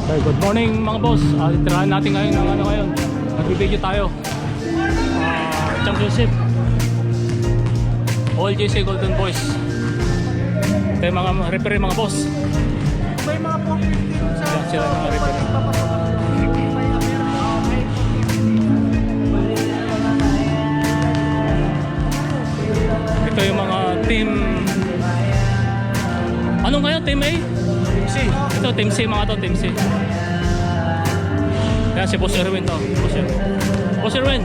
Okay, good morning mga boss. Tirahan natin ngayon ng ano ngayon. Nag-video tayo. Championship. OLGC Golden Boys. Ito yung mga referee mga boss. May mga 415 sa... Yan sila mga referee. Ito yung mga team. Anong kayo? Team A? Team C. Ito Team C mga to, Team C. Kaya si Boss Erwin to. Boss Erwin.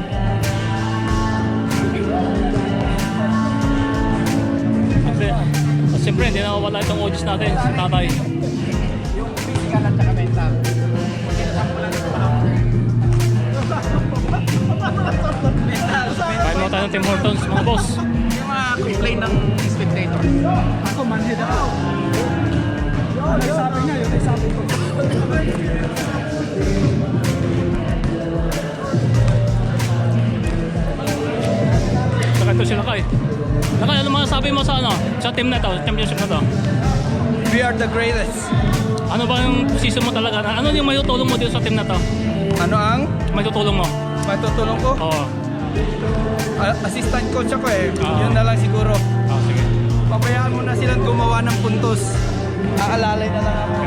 Siyempre, hindi na wala itong audience natin, si tatay. Yung physical at saka mental. Kain mo tayo ng Tim Hortons, mga boss. Yung mga complain ng spectator. Ako, manhead ako. Yun ay sabi niya, yun ay sabi ko. Saka ito sila kay. Nakay, ano masasabi mo sa ano? Sa team na to, championship na to? We are the greatest. Ano ba yung position mo talaga? Ano yung matutulong mo dito sa team na to? Ano ang Matutulong mo? matutulong ko? Oo. Assistant coach ako eh. Ah. Yun na lang siguro. Sige. Pabayaan mo na silang gumawa ng puntos. Aalalay na lang ako.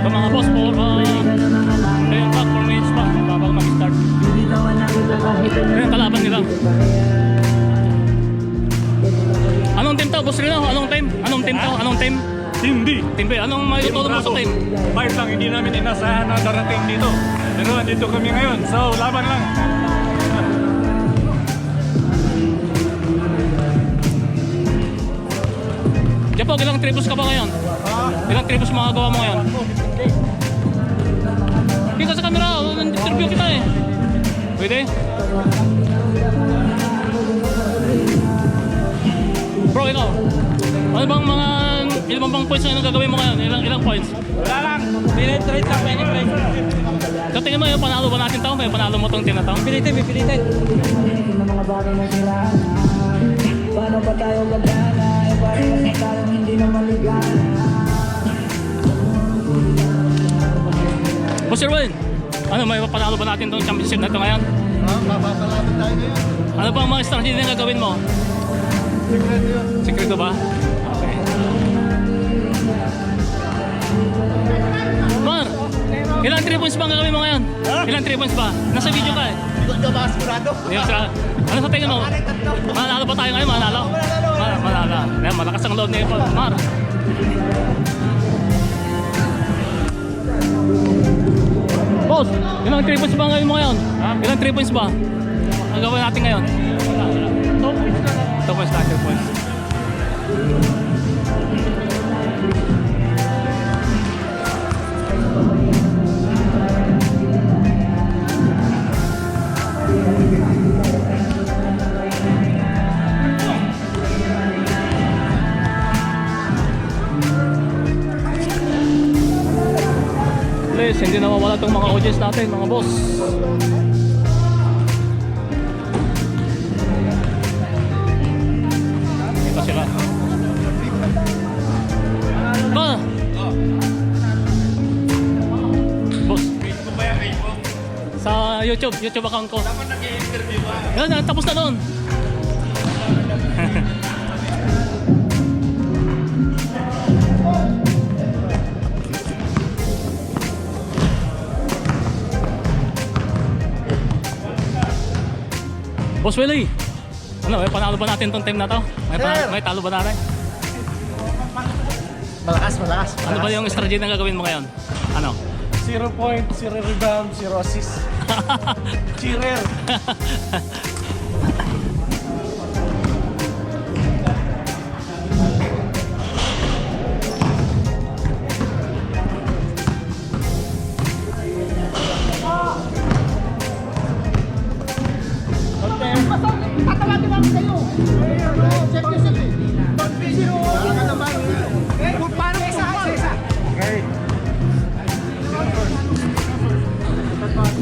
So mga boss, ngayon pa, 4 minutes pa, bago mag-start. Ngayon, kalaban nila. Anong team to, boss Rino? Anong team? Anong team to? Anong team? Team B. Team B, anong may tutulong mo sa team? Fight lang, hindi namin inasahan na darating dito. Pero andito kami ngayon, so laban lang. Japog, ilang triples ka ba ngayon? Ilang triples mga gawa mo ngayon? Hindi ka sa camera, interview kita eh. Pwede? Bro, ikaw. Ano bang mga ilang bang points na gagawin mo ngayon? Ilang points? Wala lang. Penetrate lang, penetrate. So tingin mo yung panalo ba natin taong? Kaya panalo mo tong team na taong? Pilitin, pilitin. Mga bagay na kailangan. Paano ba tayo gagana? E paano ba tayo hindi na maligana? Boss Erwin, ano may panalo ba natin tong championship na ito ngayon? Mapapalaban tayo ngayon. Ano bang mga strategy na gagawin mo? Secret yun. Sekreto ba? Okay. Mar, ilang 3 points ba ang gagawin mo ngayon? Ilang 3 points ba? Nasa video ka eh. Hindi ko ba sigurado? Ano sa tingin mo? Manalo ba tayo ngayon? Manalo? Manalo. Ayan, malakas ang loob ni Mar. Boss, ilang 3 points ba ang gawin mo ngayon? Ilang 3 points ba? Ang gawin natin ngayon? 2 points na, 2 points. Please, hindi na mawala itong mga audience natin, mga boss. Ito sila. Ba? Boss. Sa YouTube account ko. Dapat nag-i-interview ka. Yan, tapos na doon. Boss Willie, ano, may panalo ba natin tong team na to? May talo ba natin? Malakas. Ano ba yung strategy na gagawin mo ngayon? Ano? 0 point, 0 rebound, 0 assist. Cheerer. Tatawagin namin kayo. Check nyo sila. Pag-video. Wala ka naman. Paano isa? Okay.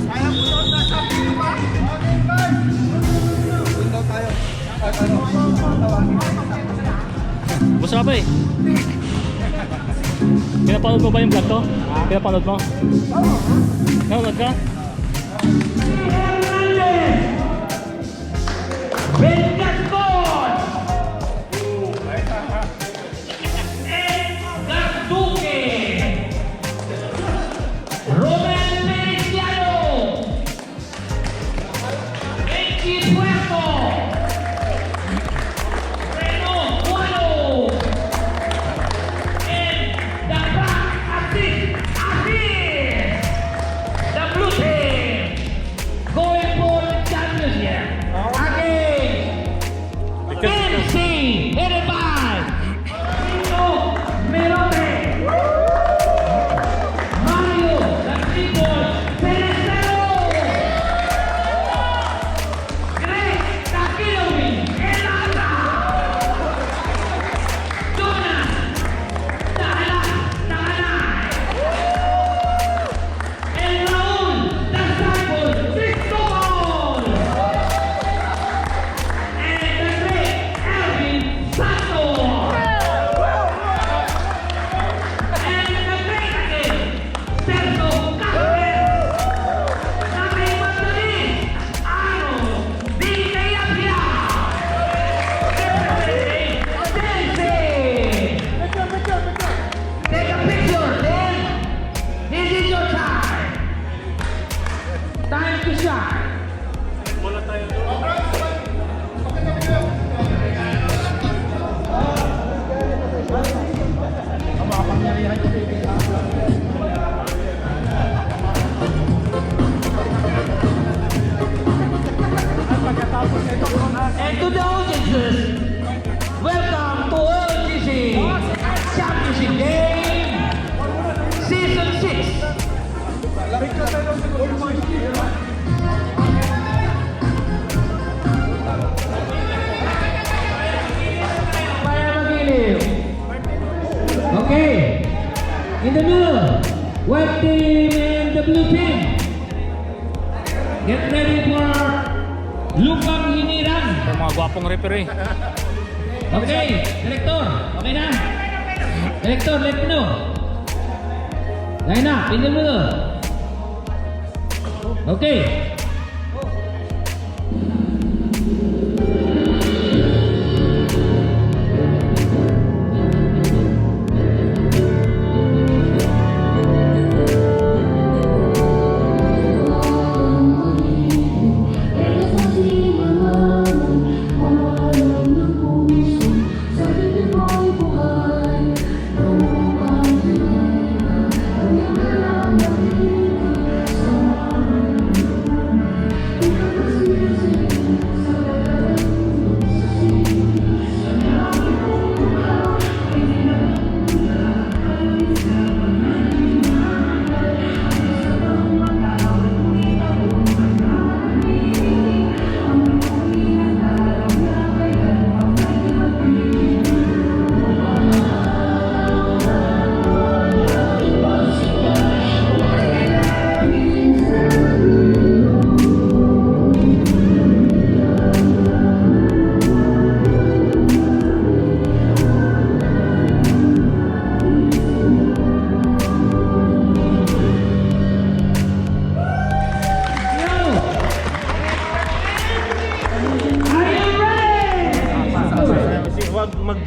Kaya po doon nasa video ba? Okay, guys. Window tayo. Tawagin. Boss Rafa eh. Pinapanood mo ba yung vlog to? Pinapanood mo? Nanonood ka? And to the audiences, welcome to OGC Championship Game Season 6. Kaya magiliw. Okay. In the middle, white team and the blue team. Get ready for Lupang Hiniran. Yung mga gwapong referee. Okay, Director, okay na? Director, let me know. Line up, in the middle. Okay.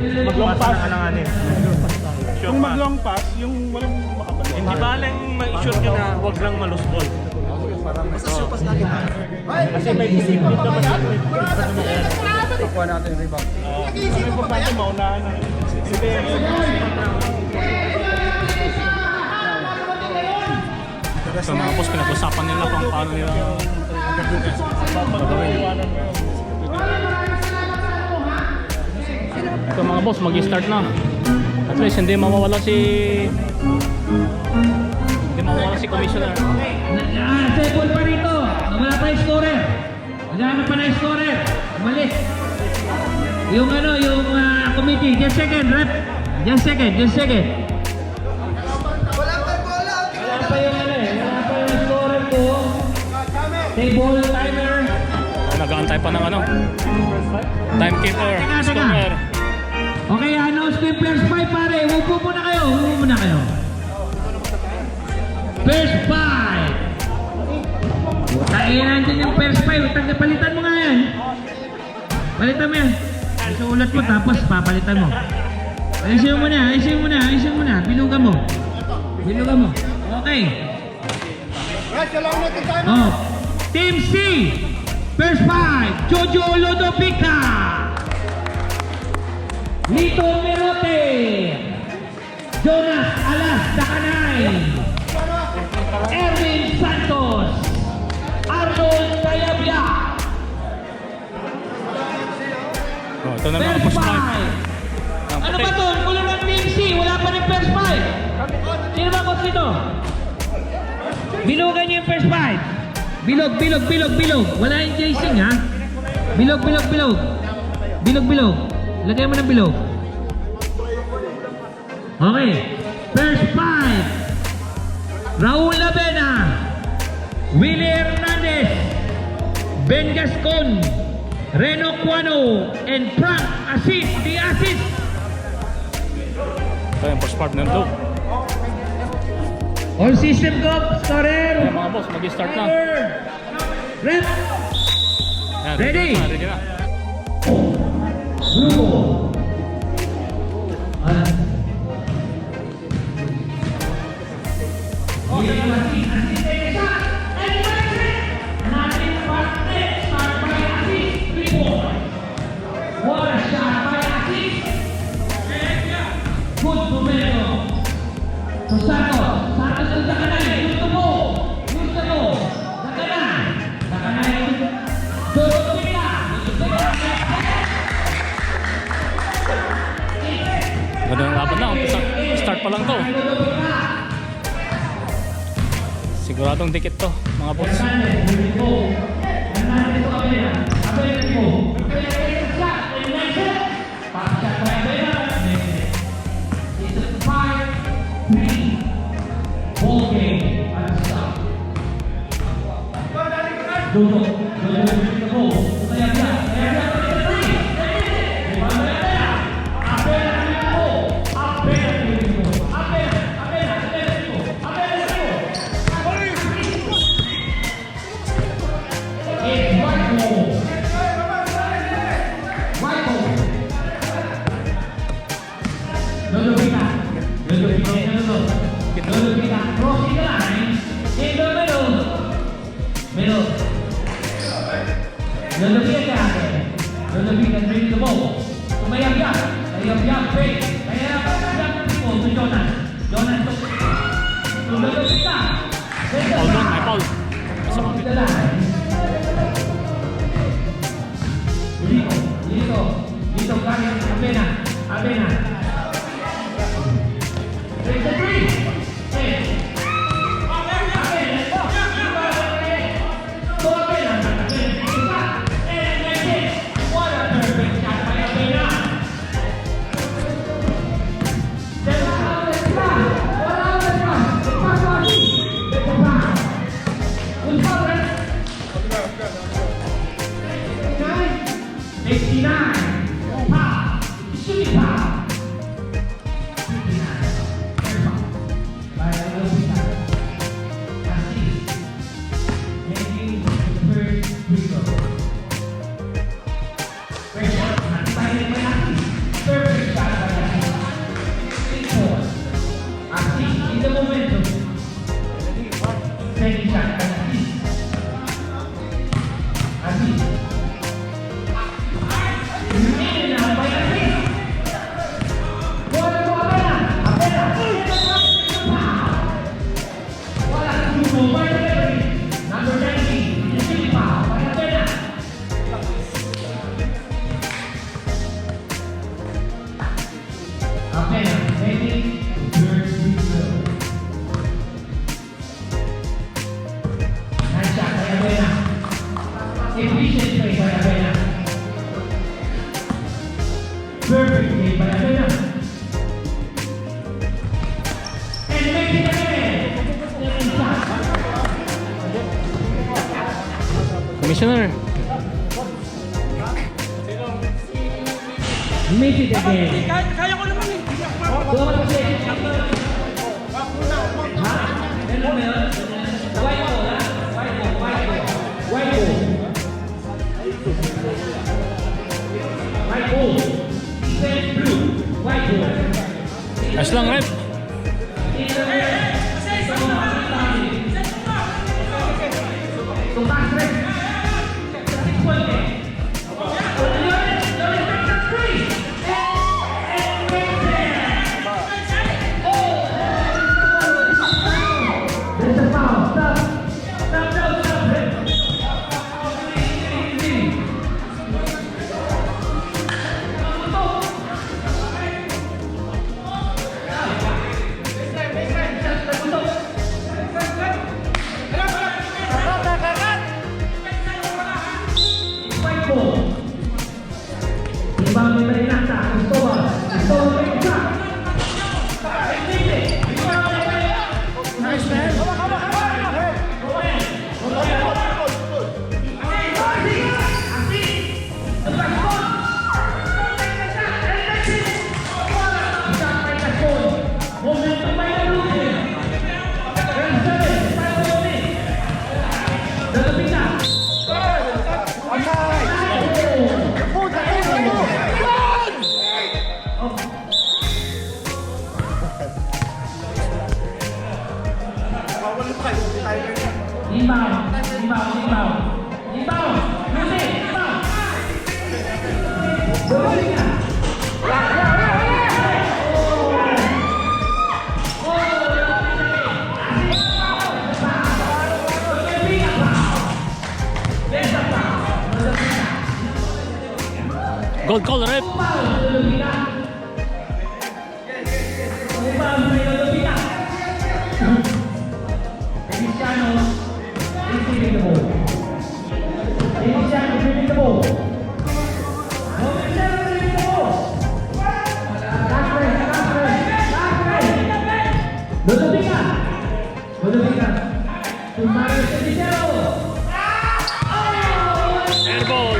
Mag-long pass. Kung mag-long pass, yung walang makapal. Hindi ba lang ma-shoot nyo na huwag lang malusbol? Kasi may disipin naman yan. Kakuha natin yung rebound. Ang importante, maunahan na. Sige. So mga boss, pinag-usapan nila kung paano nila Papag-iwanan mo yun. ito mga boss, mag-start na. At least hindi mawawala si Commissioner. Second pa rito. Wala pa yung scorer. Wala pa na yung scorer. Umalis. Yung committee. Just second, rep. Just second. Wala pa yung scorer ko. Table timer. Nag-aantay pa ng timekeeper, scorer. Okay, Lalabas ko yung first five, pare. Upo muna kayo. Upo muna kayo. First five. Kaya nandyan yung first five. Palitan mo nga yan. Palitan mo yan. Isuulat mo tapos papalitan mo. Ayusin mo muna, ayusin mo muna, ayusin mo muna. Bilugan mo. Bilugan mo. Okay. Guys, kailangan natin tayo. Oh. Team C. First five. Jojo Lodovica. Lito Merote. Jonas Alas Dakanay. Erwin Santos. Arnold Tayabia. Oh, ito na mga First first five. five. Ang Ano puti. ba to? Kulang ng Team C. Wala pa rin first five. Sino ba coach nito? Bilugan niyo yung first five. Bilog, bilog, bilog, bilog. Wala yung chasing ha. Bilog, bilog, bilog. Bilog, bilog. Lagyan mo ng bilog. Okay. First five. Raul Lavena. Willie Hernandez. Ben Gascon. Reno Cuano. And Frank Asis. The Asis. Ito yung first partner daw. All system go. Scorer. Ayan mga boss, mag-start na. Red. Ayan, Ready? na, ready na. Blue. Ganda ng laban na. Start pa lang to. Siguradong dikit to, mga boss. Paul doon, may Paul. Sa kapit. Commissioner. Make it again. Kaya ko naman Doon kasi. Ha? Meron ba yun? White ball, ha? White ball, white ball. White ball. White ball. Defense blue. White ball. Ayos lang, ref. Tumakas rin. 6 point eh. There's a foul. Stop. Stop, stop, stop. White ball. Ibang may marinata. Cristóbal. Cristóbal may isa. Nice, man. Gold call, ref. Airball.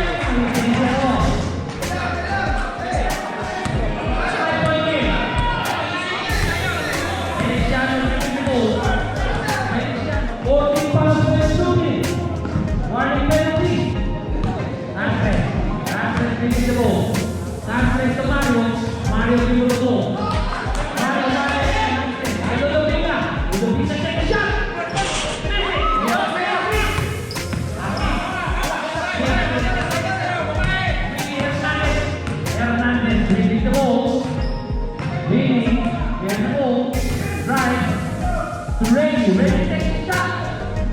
Ready, take a shot.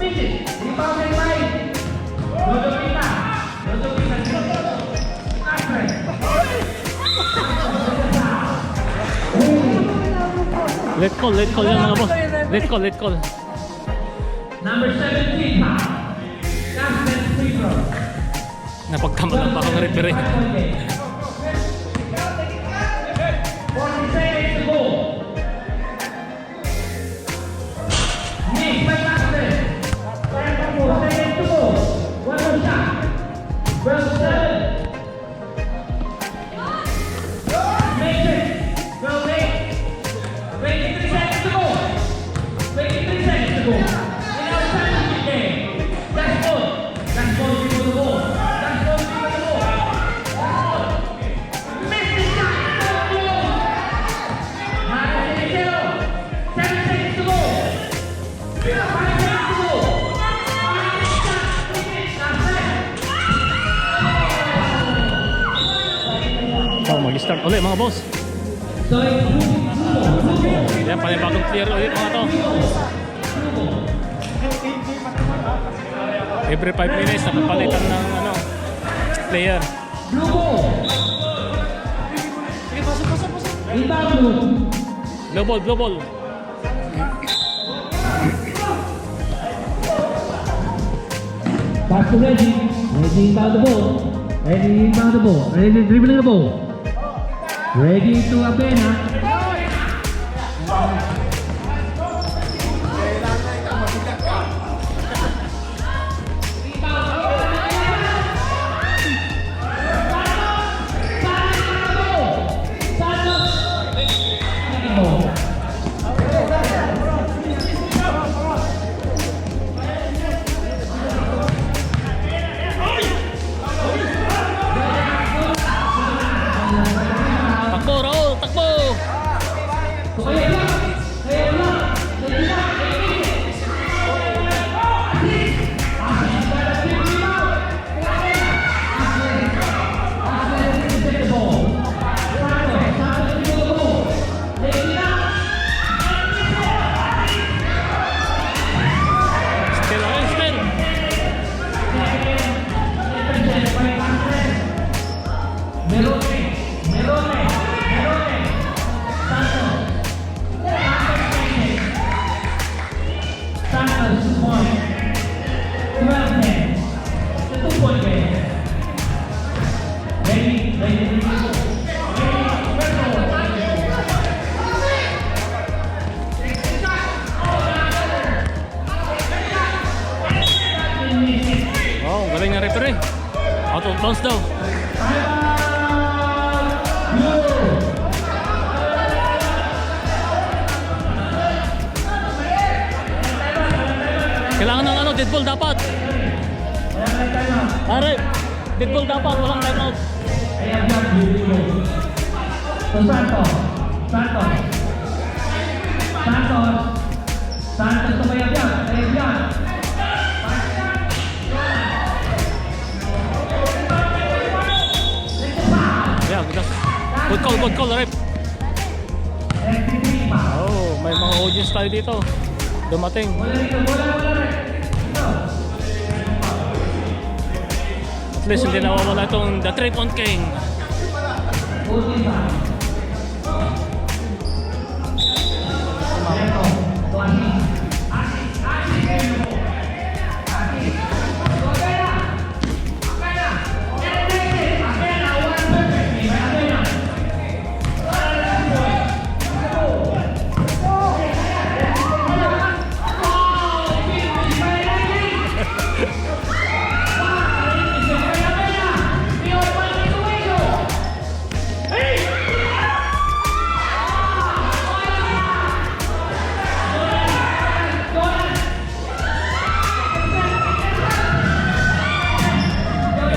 Miss it. Rebound right. Rodopita. Let call yan mga boss. Let call. Number 17, foul. That's free throw. Napagkamalan pa akong referee. 40 seconds to go. Nick, right after. 4 seconds to go. One more shot. Well done. Make it. Well made. 23 seconds to go. 23 seconds to go. In our championship game. That's good. That's good before the ball. That's good before the ball. Miss the shot. So close. Minus 0. 7 seconds to go. 5 seconds to go. Minus shot. That's it. Oh, mag-start ulit mga boss. So it's Yan, panibagong clear ulit mga to. Every 5 minutes, napapalitan ng player. blue ball. Rebound blue. Blue ball. Pass to Reggie. Reggie inbound the ball. Reggie inbound the ball. Reggie dribbling the ball. Reggie to Abena. Takbo, Raul! Takbo! Still, still! Santos, 2 points. 12-10. It's a 2-point game. Ready. Oh, galing na referee. Out of bounds daw. Kailangan ng ano, dead ball dapat. Pare, dead ball dapat, walang timeout. Santos tumayab yan. Yeah, good call, ref. Oh, may mga audience tayo dito. Dumating. At least hindi nawawala itong The 3-Point King.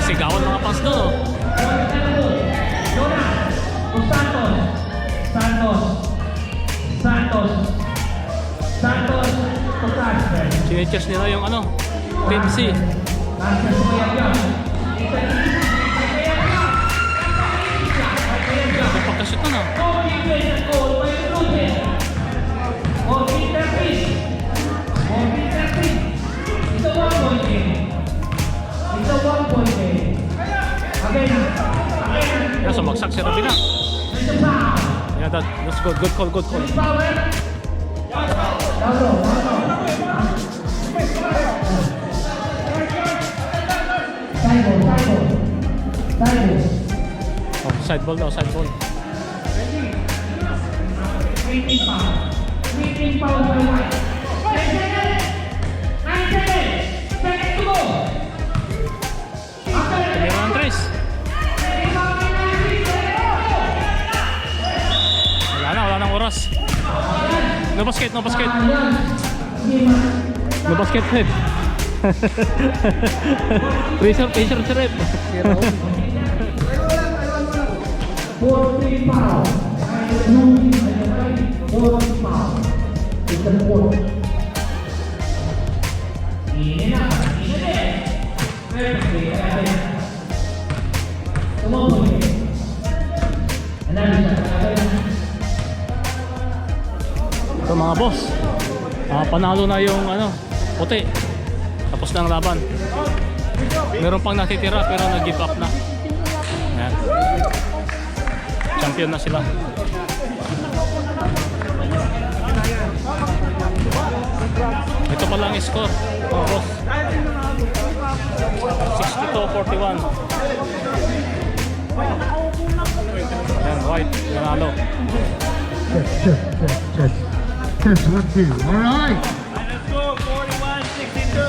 Sigawan mga pass doon, oh. Santos, Chine-cheers nila yung ano, Team C. Napagkashoot na na. Yeah, sumagsak si Rabina. Yeah, that's good. Good call. Oh, side ball daw, side ball. Tumira ng Tres. Wala nang oras. No basket. No basket, Rep. Pressure, Rep. Ito mga boss, panalo na yung ano, puti. Tapos na ang laban. Meron pang natitira pero nag-give up na. Ayan. Champion na sila. Ito pa lang yung score, mga boss. 62-41. Ayan, White, nanalo. Check. 1-2. Alright.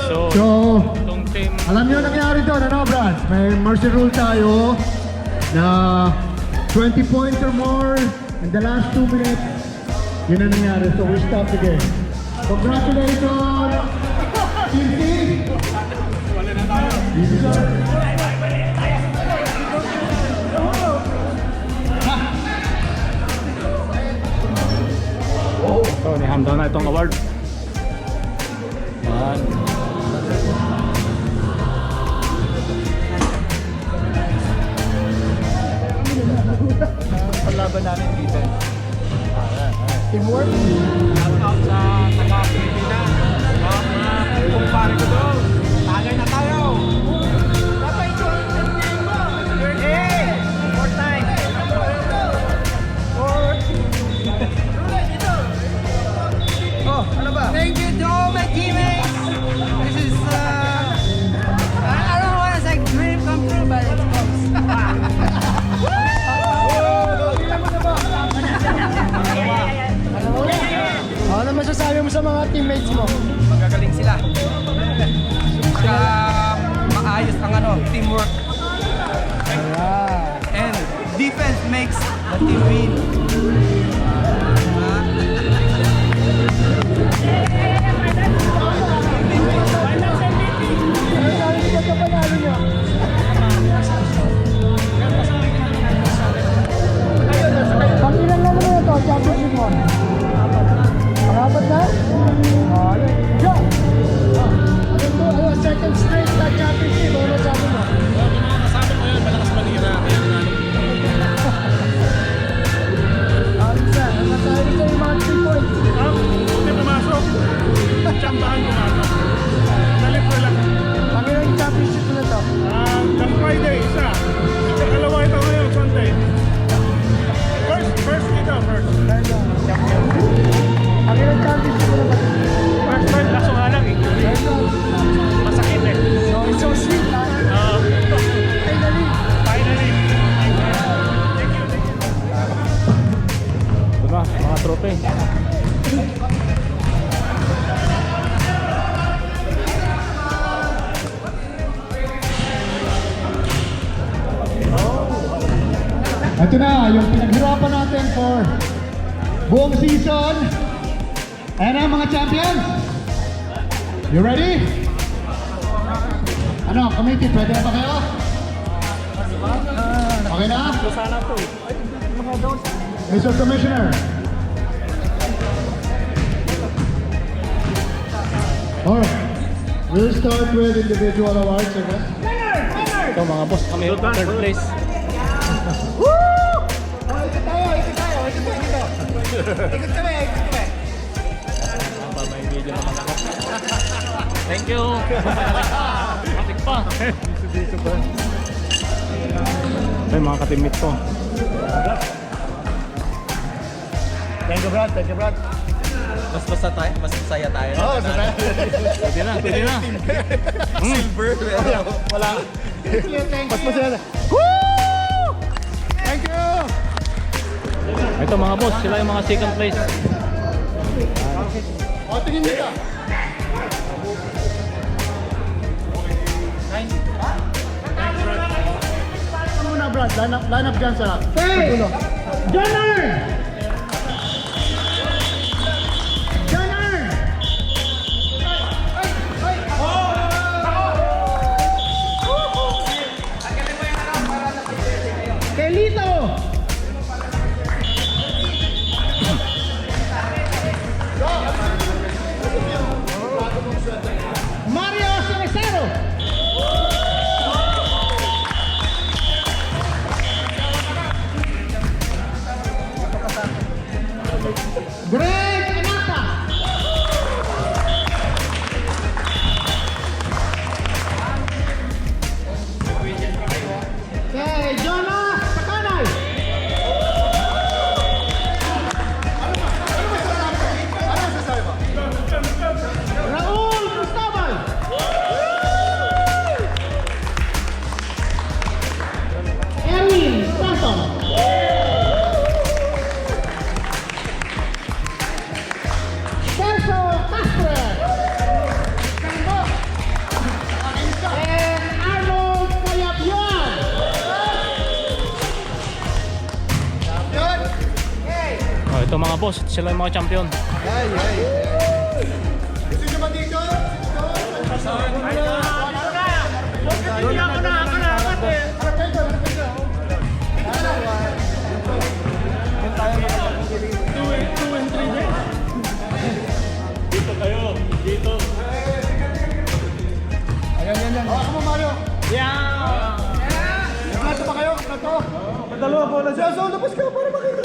So, So, itong team, alam niyo nangyari doon, ano, Brad? May mercy rule tayo na 20 points or more in the last 2 minutes. Yun ang nangyari. So, we stop the game. Congratulations! Team C! You deserve it. So, nihanda na itong award. Yan. Palaban namin dito. Teamwork. Shout out sa taga-Pilipinas. Mga kumpare ko doon. Tagay na tayo. Dapat ito ang team mo. Hey! More time. Oh, ano ba? Thank you to all my teammates. This is I don't want to say dream come true, but it's close. Ano masasabi mo sa mga teammates mo? Magagaling sila. Saka maayos ang teamwork. And defense makes the team win. Pag-ilan na naman ito, championship mo? Pangapat na? Yo! Ano, second straight na championship, ano sabi mo? Nasabi ko yun, malakas manira. Kaya nanalo. Ano masabi ko yung mga 3 points? Hindi pumasok. Tsambahan pumasok. Nalit ko lang. Pag-ilan yung championship mo na ito? Last Friday, isa. Kalawa ito ngayon, Sunday. First ito, first. Pag-ilan championship mo na ba? First time, kaso nga lang eh. Masakit eh. So, it's so sweet ha? Finally! Finally. Thank you. Ito na, mga trope. Ito na, yung pinaghirapan natin for buong season. Ayan na mga champions. You ready? Ano, committee, pwede na ba kayo? Okay na? Mr. Commissioner. Alright, we'll start with individual awards, I guess. So mga boss, kami third place. May video naman ako. Thank you. Kapit pa. May mga katimit ko. Thank you, Brad. Thank you, Brad. Mas masaya tayo. Oh, sana. Pwede na, pwede na. Silver. Wala. Mas masaya na. Thank you! Ito mga boss, sila yung mga second place. O, tingin nyo ka. Ano muna, Brad? Line up dyan sa... Hey! Jonner! Jonner! Kelito! Mario Ceresaro! Greg Anata! Okay, Jonah Sakanay! Raul Cristobal! Erwin Stanton! Celso Castro! And Arnold Cayabyab! Oh, ito mga boss, sila yung mga champion. Gusto nyo ba dito? Hindi ako nakakalakat eh. Two and three days. Labas ka para makita.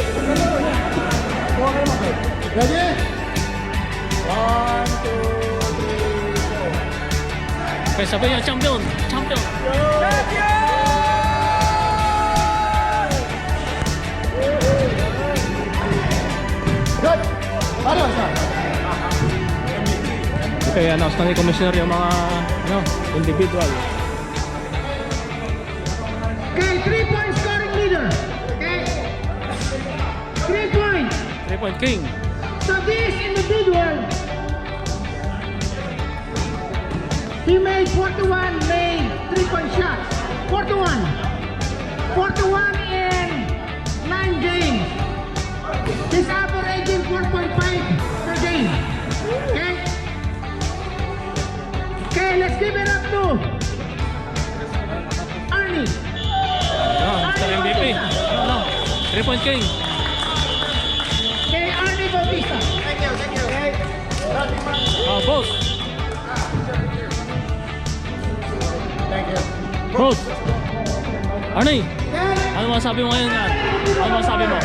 Ready? 1, 2, 3, 4. Okay, sabi niya, champion! Champion! Good! Ano, sir? Okay, announce na ni Commissioner yung mga individual. Okay, 3-point scoring leader. Okay? 3 points. 3-point king. So this individual, he made 41 made 3-point shots. 41. 41 in 9 games. He's averaging 4.5 per game. Okay? Okay, let's give it up to Arnie. Mr. MVP. 3-point king. Okay, Arnie Bautista. Boss. Boss. Arnie, Okay, ano masabi mo ngayon yan? Ano masabi mo?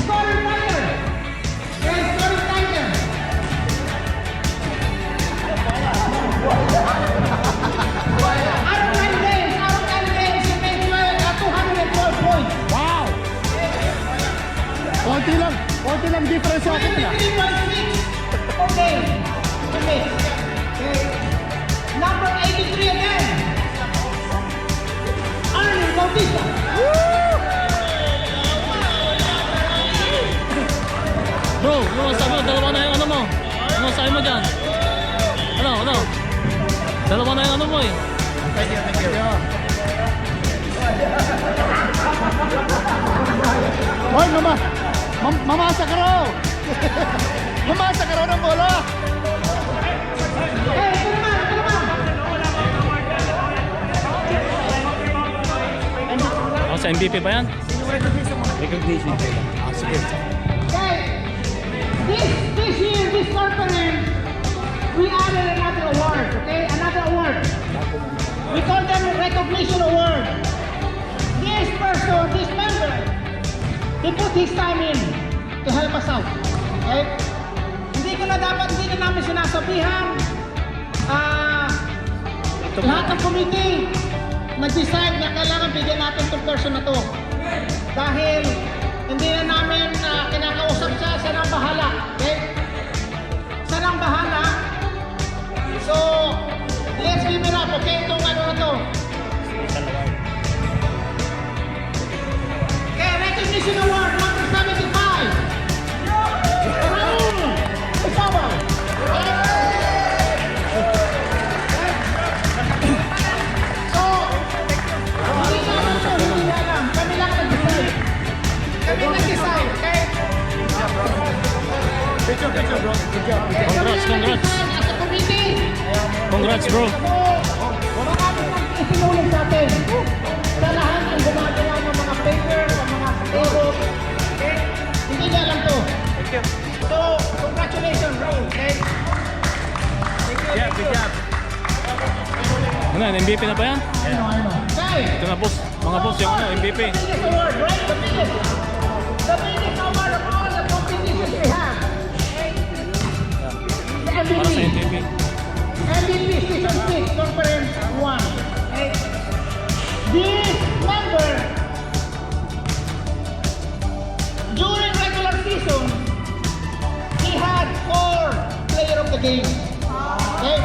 scoring leader. Okay, scoring leader. Out of 9 games, he made 212 points. Wow! Konti lang difference sa akin na. 23.6 per game. Okay. Number 83 again. Arnie Bautista. Bro, ano masabi mo? Dalawa na yung ano mo. Ano masabi mo dyan? Ano? Dalawa na yung ano mo eh. Hoy, mamasa ka raw! Mamasa ka raw ng bola! Hey, ito naman. Sa MVP ba yan? Okay. This year, this conference, we added another award. Okay, another award. We call them a recognition award. This person, this member, he put his time in to help us out. Okay? Hindi na namin sinasabihan. Lahat ng committee nag-decide na kailangan bigyan natin itong person na to. Dahil hindi na namin kinakausap siya nang bahala. Okay? Siya nang bahala. So, let's give it up. Okay? Itong ano na to. Okay, recognition award number 75. Raul Isabel. So, hindi na alam. Kami lang nag-decide. Okay? Picture, bro. Good job. Congrats. As a committee, Congrats, bro. marami nang isinulong sa atin. Sa lahat ng gumagawa ng mga paper, ng mga table. Okay? Hindi niya alam to. So, congratulations, Raul. Okay? Good job. Ano yan? MVP na ba yan? Okay. Ito na boss. Mga boss yung MVP. Biggest award, right? The biggest award of all the competitions we have. Okay? The Para sa MVP. MVP. MVP Season 6, Conference 1. Okay? This member, during regular season, he had 4 player of the game. Okay?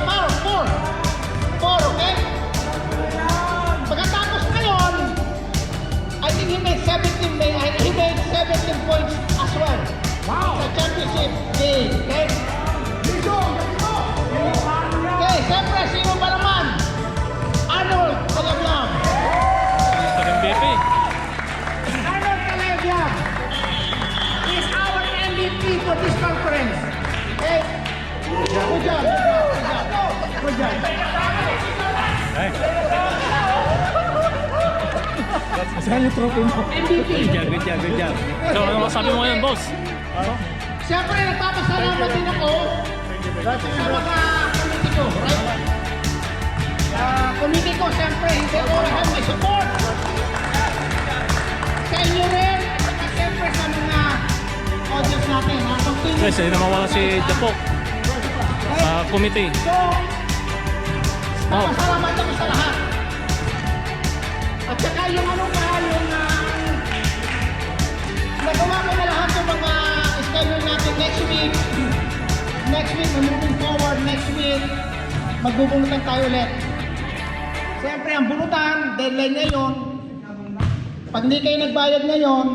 4, okay? Pagkatapos ngayon, I think he made 17 points as well. Wow! Sa championship game, okay? Okay, siyempre, sino ba naman? Arnold Calablam. Mr. MVP. Arnold Calablam is our MVP for this conference. Okay? Good job. Saan yung trophy mo? MVP. Good job. So, ano masabi mo ngayon, boss? Siyempre, nagpapasalamat din ako sa mga committee ko, right? Committee ko, siyempre, they all have my support. inyo rin, at siyempre sa mga audience natin. Ha? Continue. Guys, hindi na mawala si Japok sa committee. So, Oh. pasalamat ako sa lahat. At saka yung ano pa, yung nagawa ko na lahat yung mga schedule natin next week. Next week, moving forward, next week, magbubunutan tayo ulit. Siyempre, ang bunutan, deadline ngayon. Pag hindi kayo nagbayad ngayon,